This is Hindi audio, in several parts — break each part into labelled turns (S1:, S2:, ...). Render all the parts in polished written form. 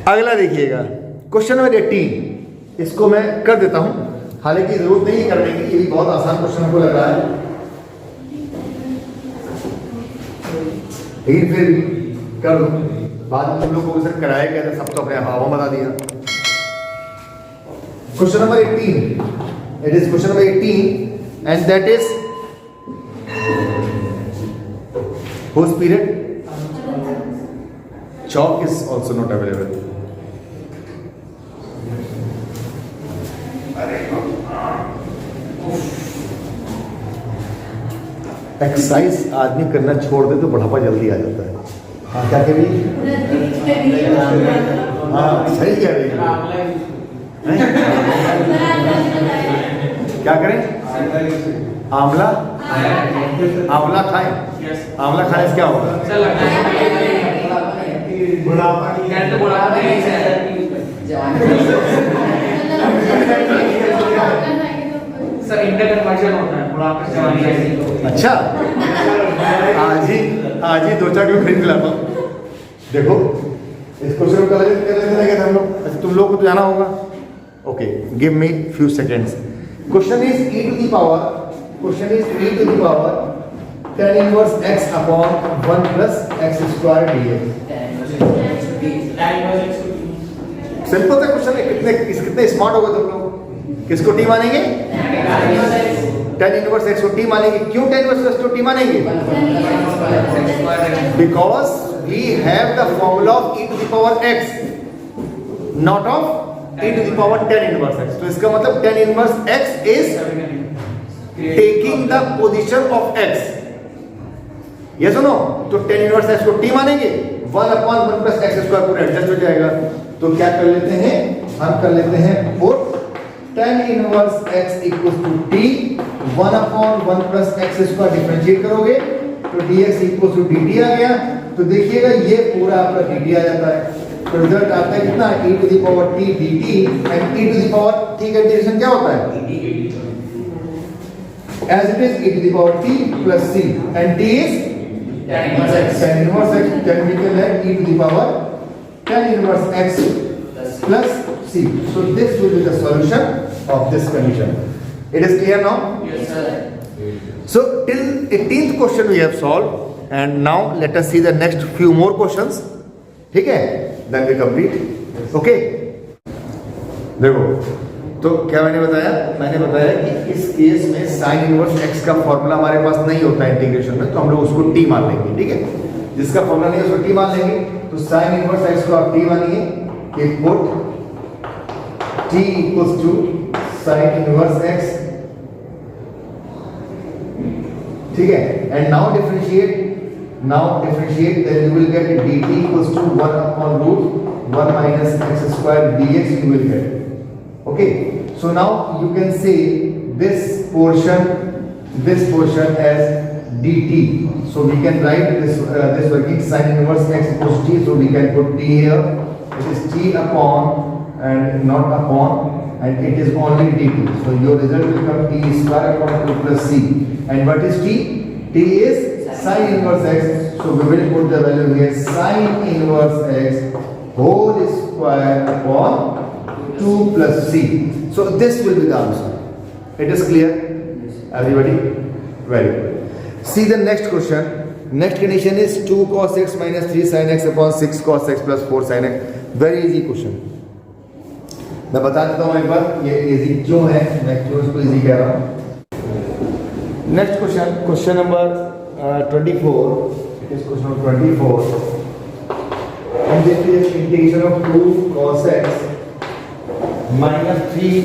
S1: अगला देखिएगा क्वेश्चन नंबर 18, इसको मैं कर देता हूं, हालांकि जरूरत नहीं करने की, ये भी बहुत आसान क्वेश्चन हमको लग रहा है, लेकिन फिर कर दो, बाद में तुम लोग को सर कराया गया था, सब तो अपने हवा बता दिया। Question number 18, it is question number 18 and that is whose period? Chalk is also not available. Exercise आदमी करना छोड़ दे तो बुढ़ापा जल्दी आ जाता है। हाँ क्या कह रही? हाँ सही कह रही है। क्या करें? आंवला आंवला खाएं। आंवला खाने से क्या होगा? बुढ़ापा
S2: सर इंटर कन्वर्जन होता है बुढ़ापे से जवानी।
S1: अच्छा आज ही 2-4 किलो खरीद लाता हूँ। देखो इस क्वेश्चन को कल लगे हम लोग। अच्छा तुम लोग को तो जाना होगा। Okay give me few seconds. Question is e to the power tan inverse x upon 1 plus x square dx। Simple सा क्वेश्चन है। कितने स्मार्ट हो गए तुम लोग? किसको टी मानेंगे? tan inverse x को टी मानेंगे। क्यों tan inverse x को टी मानेंगे? Because we have the formula of e to the power x not of e to the power tan inverse x। तो इसका मतलब tan inverse x is taking the position of x। Yes no? तो tan inverse x को t मानेंगे, 1/1 plus x square पूरा एडजस्ट हो जाएगा। तो क्या कर लेते हैं? हम कर लेते हैं put tan inverse x equals to t 1/1 plus x square differentiate करोगे तो dx equals to dt आ गया। तो देखिएगा ये पूरा आपका dt आ जाता है। तो रिजल्ट आता है कितना? e to the power t dt and e to the power t का इंटीग्रेशन क्या होता है? as it is e to the power t plus c and t is tan inverse x, then we can have e to the power tan inverse x plus c। so this will be the solution of this condition. It is clear now?
S2: Yes sir.
S1: So till 18th question we have solved and now let us see the next few more questions। ठीक है? then we complete। okay देखो तो क्या मैंने बताया कि इस केस में साइन इनवर्स x का फॉर्मूला हमारे पास नहीं होता है इंटीग्रेशन में, तो हम लोग उसको t मान लेंगे। ठीक है? जिसका फॉर्मूला नहीं है उसको t मान लेंगे। तो साइन इनवर्स x को आप t मानिए कि put t equals to sine inverse x। ठीक है? And now differentiate then you will get dt equals to 1/1 minus x square dx you will get। okay so now you can say this portion as dt, so we can write this working sin inverse x equals t, so we can put t here, it is t upon and not upon and it is only dt, so your result will become t square upon 2 plus c and what is t? T is sin inverse x, so we will put the value here sin inverse x whole square upon 2 plus c। so this will be the answer। it is clear everybody? very good। see the next question। next condition is 2 cos x minus 3 sin x upon 6 cos x plus 4 sin x। very easy question। मैं बता देता हूँ एक बार ये इजी क्यों है, मैं क्यों इसको इजी कह रहा हूँ। Next question number 24। it is question number 24 and this is integration of 2 cos x minus 3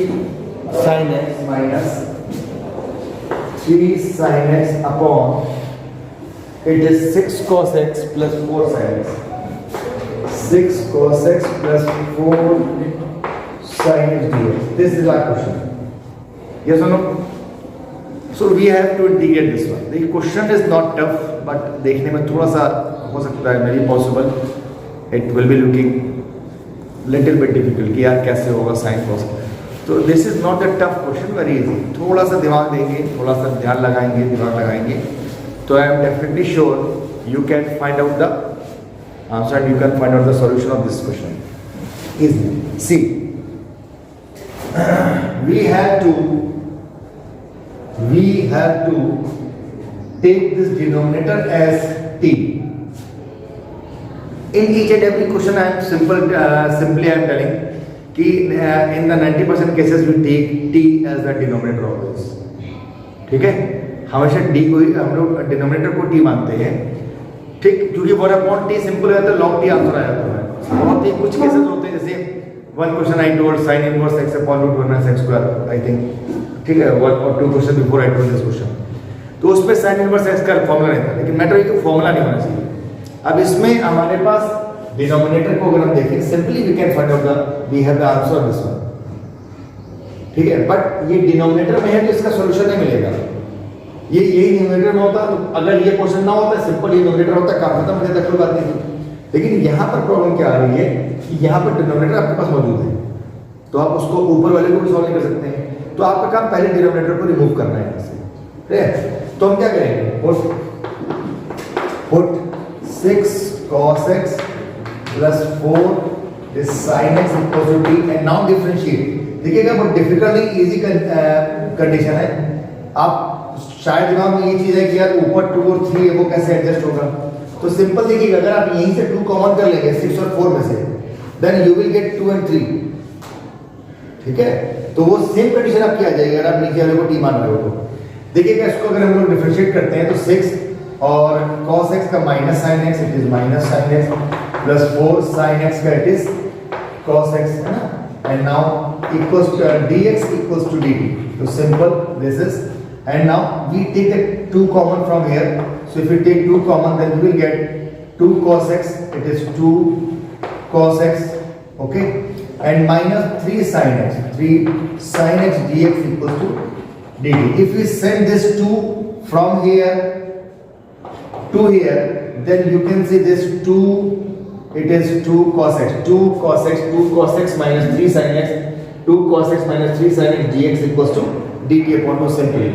S1: sin x minus 3 sin x upon it is 6 cos x plus 4 sin x। 6 cos x plus 4 sin x dx। this is our question। yes or no? so we have to integrate this one। the question is not tough but देखने में थोड़ा सा हो सकता है maybe possible, it will be looking little bit difficult कि यार कैसे होगा sin cos। तो this is not a tough question, very easy। थोड़ा सा दिमाग देंगे, थोड़ा सा ध्यान लगाएंगे, दिमाग लगाएंगे तो I am definitely sure you can find out the answer and you can find out the solution of this question। easily. See, we have to take this denominator as t. In each and every question I am simply I am telling कि in the 90% cases we take t as the denominator always. ठीक है, हमेशा d को ही हम लोग डिनोमिनेटर को t मानते हैं, ठीक, क्योंकि 1/t सिंपल है तो log t आंसर आ जाता है. बहुत ही कुछ केसेस होते हैं, जैसे one question I told sin inverse x upon root 1 minus x square I think, ठीक है, वन और two question before I told this question, तो उसमें sin इनवर्स x का फॉर्मूला नहीं था, लेकिन मैटर है कि फॉर्मूला नहीं होना चाहिए. अब इसमें हमारे पास डिनोमिनेटर को अगर हम देखें, simply we can find out we have the answer of this one, ठीक है, बट ये डिनोमिनेटर में है तो इसका सॉल्यूशन नहीं मिलेगा. ये यही डिनोमिनेटर में होता, तो अगर ये क्वेश्चन ना होता, सिंपल ये डिनोमिनेटर होता, काम खत्म हो जाता, कोई बात नहीं थी. लेकिन यहाँ पर प्रॉब्लम क्या आ रही है कि यहाँ पर डिनोमिनेटर आपके पास मौजूद है, तो आप उसको ऊपर वाले को भी सॉल्व नहीं कर सकते हैं, तो आपका काम पहले डिनोमिनेटर को रिमूव करना है यहाँ से, ठीक है. तो हम क्या करेंगे, put 6 cos x plus 4 is sin x equals to t, and now differentiate. देखिएगा बहुत डिफिकल्ट नहीं, इजी कंडीशन है. आप शायद दिमाग में ये चीज है कि यार ऊपर 2 और 3 है, वो कैसे एडजस्ट होगा. तो सिंपल देखिएगा, अगर आप यहीं से 2 कॉमन कर लेंगे 6 और 4 में से, then you will get 2 and 3, ठीक है. तो वो सेम कंडीशन आपकी आ जाएगी अगर आप नीचे वाले को t मान रहे हो तो. देखिएगा इसको अगर हम लोग डिफरेंशिएट करते हैं तो 6 और cos x का minus sin x, it is minus sin x plus 4 sin x का इट इज cos x, है ना. And now equals to dx equals to dt. तो simple this is, and now we take the 2 common from here. So if you take 2 common, then you will get 2 cos x, it is 2 cos x, okay, and minus 3 sin x, 3 sin x dx equals to dt. If we send this 2 from here to here, then you can see this 2, it is 2 cos x, 2 cos x, 2 cos x minus 3 sin x, 2 cos x minus 3 sin x dx equals to dt upon 2 simply.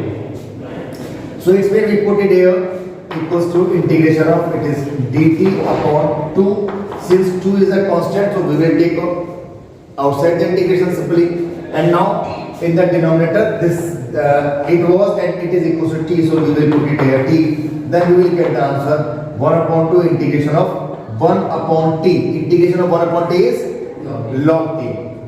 S1: So it's when we put it here equals to integration of, it is dt upon 2. Since 2 is a constant, so we will take outside the integration simply, and now in the denominator this it was and it is equals to t, so we will put it here t, then we will get the answer 1 upon 2 integration of 1 upon t. Integration of 1 upon t is log t.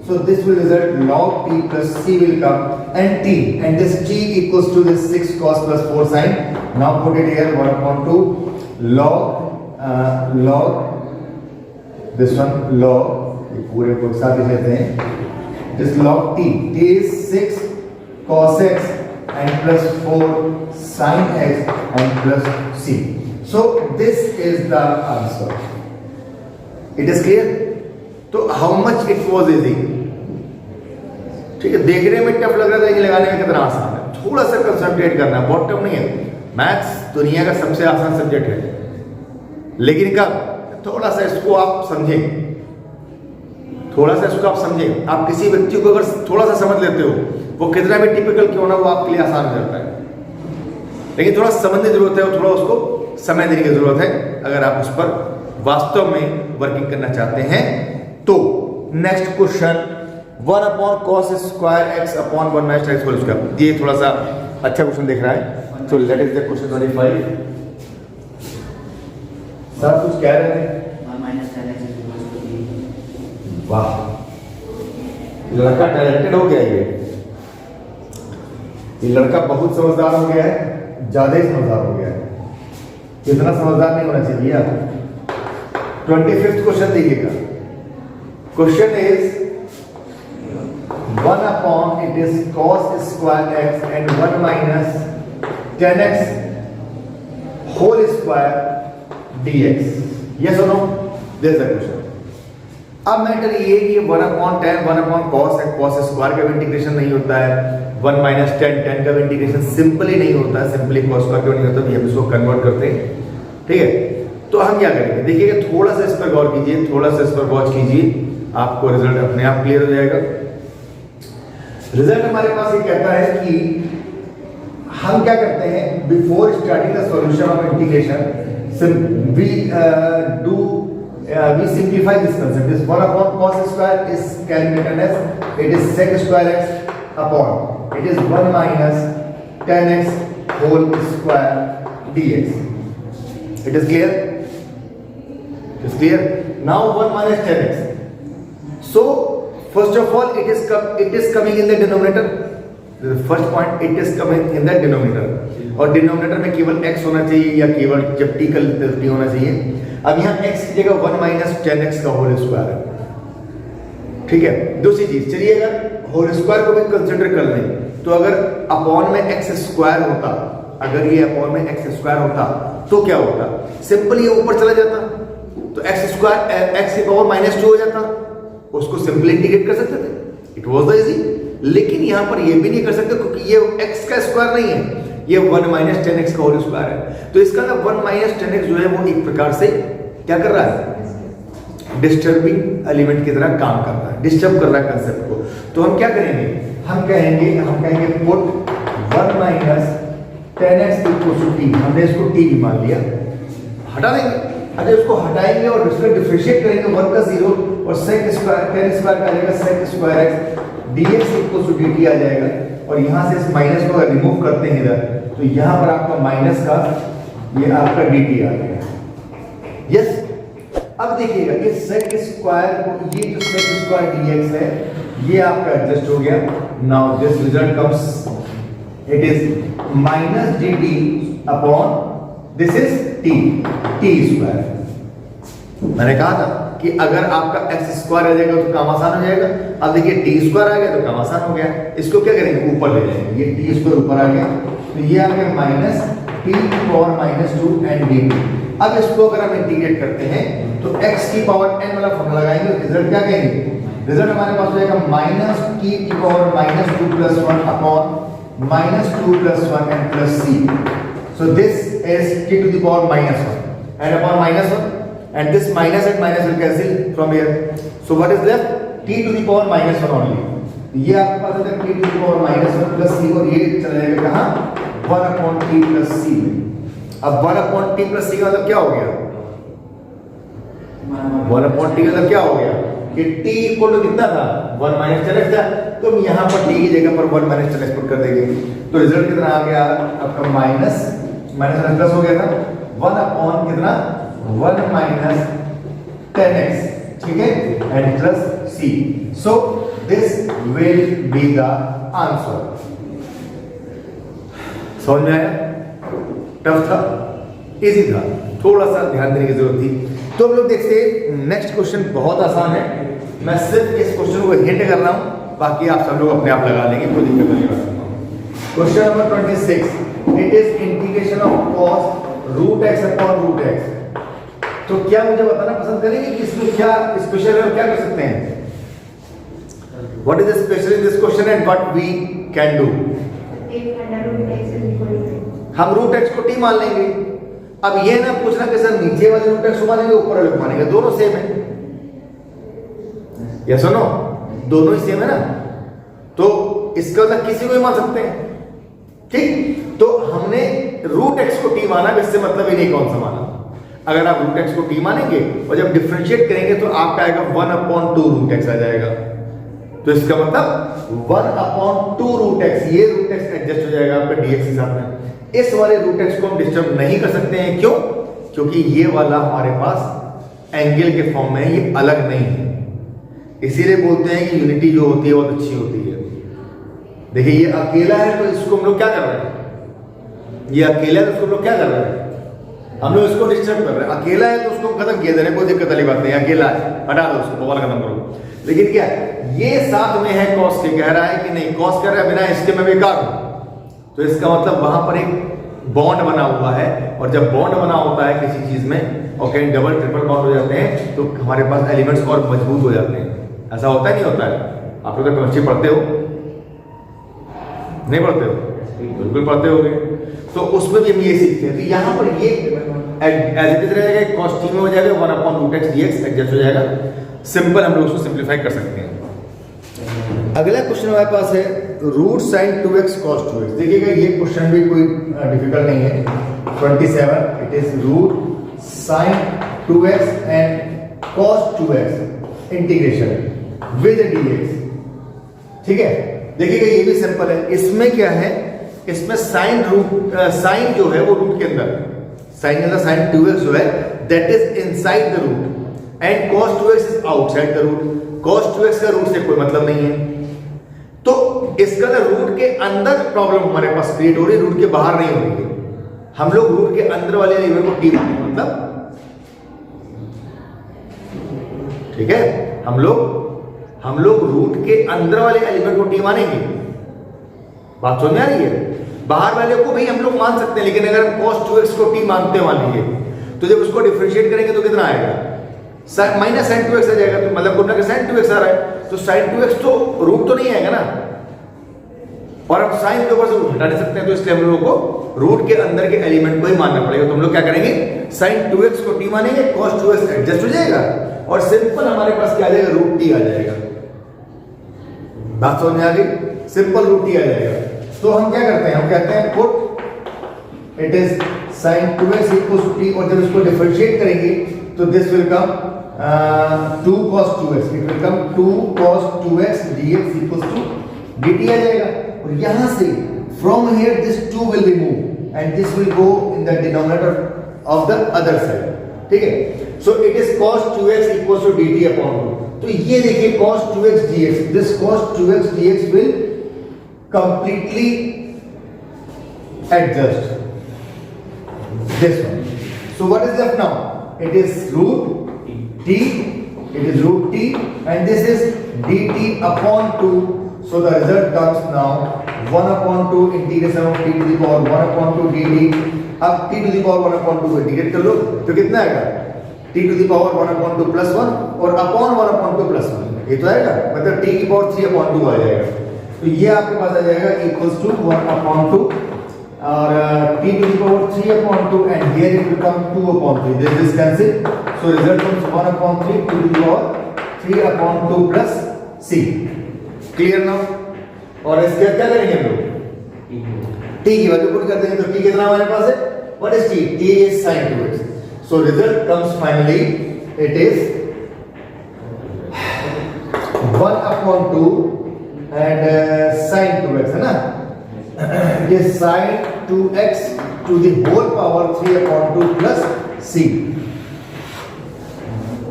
S1: So this will result log t plus c will come, and t, and this t equals to this 6 cos plus 4 sin. Now put it here 1 upon 2 log this one log, ये पूरे को साथ ही लेते हैं, this log t, t is 6 cos x and plus 4 sin x and plus c. So this is the answer. It is clear? तो how much it was easy? ठीक है, देखने में टफ लग रहा था, लेकिन लगाने में कितना आसान है. थोड़ा सा कंसंट्रेट करना है, बहुत टफ नहीं है. मैथ्स दुनिया का सबसे आसान सब्जेक्ट है, लेकिन कब थोड़ा सा इसको आप समझें, थोड़ा सा इसको आप समझें. आप किसी व्यक्ति को अगर थोड़ा सा समझ लेते हो, वो कितना भी टिपिकल क्यों ना, वो आपके लिए आसान हो जाता है. लेकिन थोड़ा समझने की जरूरत है और थोड़ा उसको समय देने की जरूरत है अगर आप उस पर वास्तव में वर्किंग करना चाहते हैं. तो next question 1 upon cos square x upon 1 minus x whole square. ये थोड़ा सा अच्छा क्वेश्चन दिख रहा है. तो let is the question 25. Sir कुछ कह रहे थे?
S2: 1 minus tan x is equals to b.
S1: वाह, लड़का टैलेंटेड हो गया. ये लड़का बहुत समझदार हो गया है, ज्यादा ही समझदार हो गया है. इतना समझदार नहीं होना चाहिए आप. 25th क्वेश्चन देखिएगा. Question is 1 upon it is cos square x and 1 minus tan x whole square dx. Yes or no? This is the question. अब मैटर ये कि 1 upon tan 1 upon cos है, cos स्क्वायर का इंटीग्रेशन नहीं होता है, 1 minus tan tan का इंटीग्रेशन सिंपली नहीं होता है, सिंपली cos स्क्वायर क्यों नहीं होता, हम इसको कन्वर्ट करते हैं. ठीक है, तो हम क्या करेंगे, देखिएगा थोड़ा सा इस पर गौर कीजिए, थोड़ा सा इस पर वॉच कीजिए, आपको रिजल्ट अपने आप क्लियर हो जाएगा. रिजल्ट हमारे पास ये कहता है कि हम क्या करते हैं, before starting the solution of integration we do we simplify this concept. This 1 upon cos square is can be written as it is sec square x upon it is 1 minus tan x whole square dx. It is clear? It is clear? Now 1 minus tan x. So first of all, it is coming in the denominator. The first point, it is coming in the denominator. और डिनोमिनेटर में केवल x होना चाहिए या केवल जब t का t होना चाहिए. अब यहाँ x की जगह 1 माइनस tan x का होल स्क्वायर है. ठीक है. दूसरी चीज, चलिए अगर होल स्क्वायर को भी कंसिडर कर लें तो अगर अपॉन में x स्क्वायर होता, अगर ये अपॉन में x स्क्वायर होता तो क्या होता? सिंपल ये ऊपर चला जाता तो x स्क्वायर x की पावर -2 हो जाता. उसको सिंपल इंटीग्रेट कर सकते थे. It was the easy. लेकिन यहां पर ये भी नहीं कर सकते क्योंकि ये x का स्क्वायर नहीं है, ये 1 माइनस tan x का होल स्क्वायर है. तो इसका ना 1 माइनस tan x जो है वो एक प्रकार से क्या कर रहा है? डिस्टर्बिंग एलिमेंट की तरह काम कर रहा है, डिस्टर्ब कर रहा है कंसेप्ट को. तो हम क्या करेंगे? हम कहेंगे put 1 minus tan x equal to t. हमने इसको t भी मान लिया, हटा देंगे. अच्छा, इसको हटाएंगे और इसको डिफरेंशिएट करेंगे 1 का 0 और sec स्क्वायर tan स्क्वायर का आ जाएगा sec square x dx equal to dt आ जाएगा. और यहां से इस माइनस को रिमूव करते हैं इधर तो यहां पर आपका माइनस का ये आपका dt आ गया. यस. अब देखिएगा ये sec स्क्वायर को, ये जो sec स्क्वायर dx है ये आपका एडजस्ट हो गया. Now this result comes, it is minus dt upon this is t square. मैंने कहा था कि अगर आपका x स्क्वायर आ जाएगा तो काम आसान हो जाएगा. अब देखिए t स्क्वायर आ गया तो काम आसान हो गया. इसको क्या करेंगे? ऊपर ले जाएंगे. ये t स्क्वायर ऊपर आ गया तो ये आ गया minus t power -2 and dt. अब इसको अगर हम इंटीग्रेट करते हैं तो x की पावर n वाला फॉर्मूला लगाएंगे. रिजल्ट क्या कहेंगे? रिजल्ट हमारे पास हो जाएगा माइनस t की power -2 plus 1 upon -2 plus 1 and plus c. So this is t to the power -1 and upon -1 and this minus and minus will cancel from here. So what is left? t to the power -1 only. ये आपके पास है t to the power -1 plus c और ये चला जाएगा कहाँ? 1 upon t plus c में. अब 1 upon t plus c का मतलब क्या हो गया? 1 upon t का मतलब क्या हो गया? कि t इक्वल टू कितना था? 1 minus tan x था. तो हम यहाँ पर t की जगह पर 1 minus tan x पुट कर देंगे. तो रिजल्ट कितना आ गया? आपका माइनस प्लस हो गया था 1 अपॉन कितना? 1 माइनस tan x. ठीक है, and plus c. So this will be the answer. समझ में आया? टफ था, इजी था, थोड़ा सा ध्यान देने की जरूरत थी. तो हम लोग देखते हैं नेक्स्ट क्वेश्चन. बहुत आसान है, मैं सिर्फ इस क्वेश्चन को हिंट कर रहा हूं, बाकी आप सब लोग अपने आप लगा लेंगे, कोई दिक्कत नहीं होगा. Question number 26. It is integration of cos root x upon root x. तो क्या मुझे बताना पसंद करेंगे कि इसमें क्या स्पेशल है और क्या कर सकते हैं? What is special in this question and what we can do? हम रूट x को t मान लेंगे. अब ये ना पूछना कि सर नीचे वाले रूट x को मानेंगे ऊपर वाले को मानेंगे, दोनों सेम है. या सुनो, दोनों ही सेम है ना, तो इसका मतलब किसी को ही मान सकते हैं. ठीक, तो हमने रूट x को t माना, इससे मतलब ही नहीं कौन सा माना. अगर आप रूट x को t मानेंगे और जब डिफरेंशिएट करेंगे तो आपका आएगा 1 अपॉन 2 रूट x आ जाएगा. तो इसका मतलब 1 अपॉन 2 रूट x, ये रूट x एडजस्ट हो जाएगा आपका dx के साथ में. इस वाले रूट x को हम डिस्टर्ब नहीं कर सकते हैं. क्यों? क्योंकि ये वाला हमारे पास एंगल के फॉर्म में है, ये अलग नहीं है. इसीलिए बोलते हैं कि यूनिटी जो होती है बहुत अच्छी होती है. देखिए ये अकेला है तो इसको हम लोग क्या कर रहे हैं? ये अकेला है तो उसको हम लोग क्या कर रहे हैं? हम लोग इसको डिस्टर्ब कर रहे हैं. अकेला है तो उसको खत्म किया दे रहे हैं, कोई दिक्कत वाली बात नहीं. अकेला है, हटा दो उसको, बवाल खत्म करो. लेकिन क्या है, ये साथ में है कॉस के, कह रहा है कि नहीं कॉस कर रहा है बिना इसके मैं बेकार हूं. तो इसका मतलब वहां पर एक बॉन्ड बना हुआ है, और जब बॉन्ड बना होता है किसी चीज में और कहीं डबल ट्रिपल बॉन्ड हो जाते हैं तो हमारे पास एलिमेंट्स और मजबूत हो जाते हैं. ऐसा होता है नहीं होता है? आप लोग केमिस्ट्री पढ़ते हो? नहीं पढ़ते हो? बिल्कुल पढ़ते होगे. तो उसमें भी हम ये सीखते हैं. तो यहाँ पर ये एज इट इज रहेगा, cos t में हो जाएगा 1 upon root x dx adjust हो जाएगा. सिंपल, हम लोग उसको सिंप्लीफाई कर सकते हैं. अगला क्वेश्चन हमारे पास है root sine 2x cos 2x. देखिएगा ये क्वेश्चन भी कोई डिफिकल्ट नहीं है. 27. It is root sine 2x and cos 2x integration with dx। ठीक है, देखिएगा ये भी सिंपल है। इसमें क्या है, इसमें साइन जो है वो रूट के अंदर, साइन 2x जो है that is inside the root and cos 2x is outside the root. cos 2x का रूट से कोई मतलब नहीं है, तो इसका ना रूट के अंदर प्रॉब्लम हमारे पास क्रिएट हो रही है, रूट के बाहर नहीं हो रही है। हम लोग रूट के अंदर वाले एलिमेंट को टी मानेंगे, मतलब ठीक है, हम लोग रूट के अंदर वाले एलिमेंट को टी मानेंगे। बात समझ में आ रही है? बाहर वाले को भी हम लोग मान सकते हैं, लेकिन अगर हम cos 2x को टी मानते मान लीजिए, तो जब उसको डिफरेंशिएट करेंगे तो कितना आएगा, माइनस साइन 2x आ जाएगा। तो मतलब कुछ ना साइन 2x आ रहा है, तो साइन 2x तो रूट तो नहीं आएगा ना, और अब साइन के ऊपर से रूट हटा नहीं सकते हैं, तो इसलिए हम लोगों को रूट के अंदर के एलिमेंट को ही मानना पड़ेगा। तो हम लोग क्या करेंगे, साइन 2x को टी मानेंगे, cos 2x एडजस्ट हो जाएगा और सिंपल हमारे पास क्या आ जाएगा, रूट टी आ जाएगा। बात समझ में आ गई? सिंपल रूट टी आ जाएगा। तो हम क्या करते हैं, हम कहते हैं put it is sin 2x equals to t, और जब इसको डिफरेंशिएट करेंगे तो this will come 2 cos 2x, it will come 2 cos 2x dx equals to dt आ जाएगा। और यहां से from here this 2 will remove and this will go in the denominator of the other side. ठीक है, so it is cos 2x equals to dt upon 2। तो ये देखिए cos 2x dx, this cos 2x dx will completely adjust this one. So what is left now? It is root t, it is root t, and this is dt upon 2. So the result comes now 1 upon 2 integration of t to the power 1 upon 2 dt. अब t to the power 1 upon 2 को इंटीग्रेट कर लो तो कितना आएगा, t to the power 1 upon 2 plus 1 और upon 1 upon 2 plus 1, ये तो आएगा, मतलब t की पावर 3 upon 2 आ जाएगा। तो ये आपके पास आ जाएगा इक्वल्स टू 1 अपॉन 2 और t to the power 3 upon 2 and here it will come 2 upon 3, this is cancel, so result comes 1 upon 3 to the power 3 upon 2 plus c। Clear ना? और इसके क्या करेंगे हम लोग, t की वैल्यू पुट कर देंगे, तो t कितना हमारे पास है, what is t, t is sin 2x, so result comes finally it is 1 upon 2 and sin 2x है ना, ये sin 2x to the whole power 3 upon 2 plus c,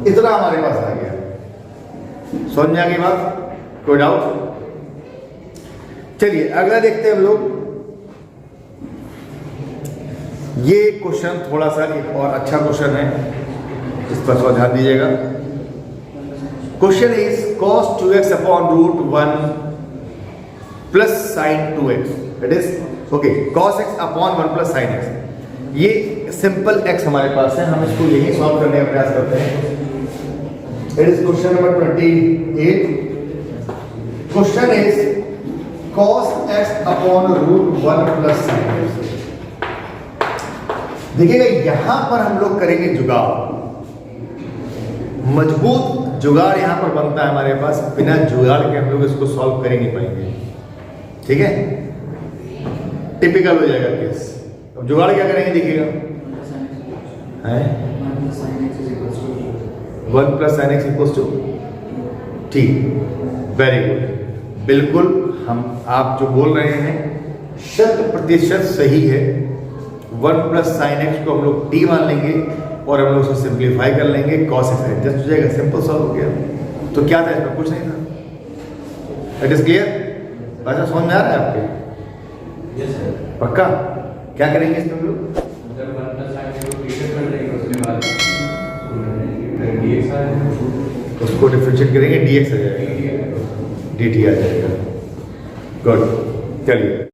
S1: इतना हमारे पास आ गया। समझ में आ गई बात? कोई डाउट? चलिए अगला देखते हैं हम लोग। ये क्वेश्चन थोड़ा सा एक और अच्छा क्वेश्चन है, इस पर थोड़ा ध्यान दीजिएगा। Question is cos 2x upon root 1 plus sin 2x, that is okay, cos x upon 1 plus sin x। ये सिंपल x हमारे पास है, हम इसको यही सॉल्व करने का प्रयास करते हैं। It is question number 28। Question is cos x upon root 1 plus sin x। देखिएगा यहां पर हम लोग करेंगे जुगाड़, मजबूत जुगाड़ यहां पर बनता है हमारे पास, बिना जुगाड़ के हम लोग इसको सॉल्व कर ही नहीं पाएंगे। ठीक है, टिपिकल हो जाएगा केस। अब जुगाड़ क्या करेंगे देखिएगा, 1 plus sin x equals to, ठीक, वेरी गुड, बिल्कुल हम आप जो बोल रहे हैं 100% सही है। 1 plus sin x को हम लोग t मान लेंगे और हम लोग उसको सिंप्लीफाई कर लेंगे, cos x एडजस्ट हो जाएगा, सिंपल सॉल्व हो गया। तो क्या था इसमें, कुछ नहीं था। It is clear? बात समझ में आ रहा है आपके?
S2: Yes sir.
S1: पक्का? क्या करेंगे इसमें हम लोग, उसको डिफरेंशिएट करेंगे, dx आ जाएगा, dt आ जाएगा। गुड, चलिए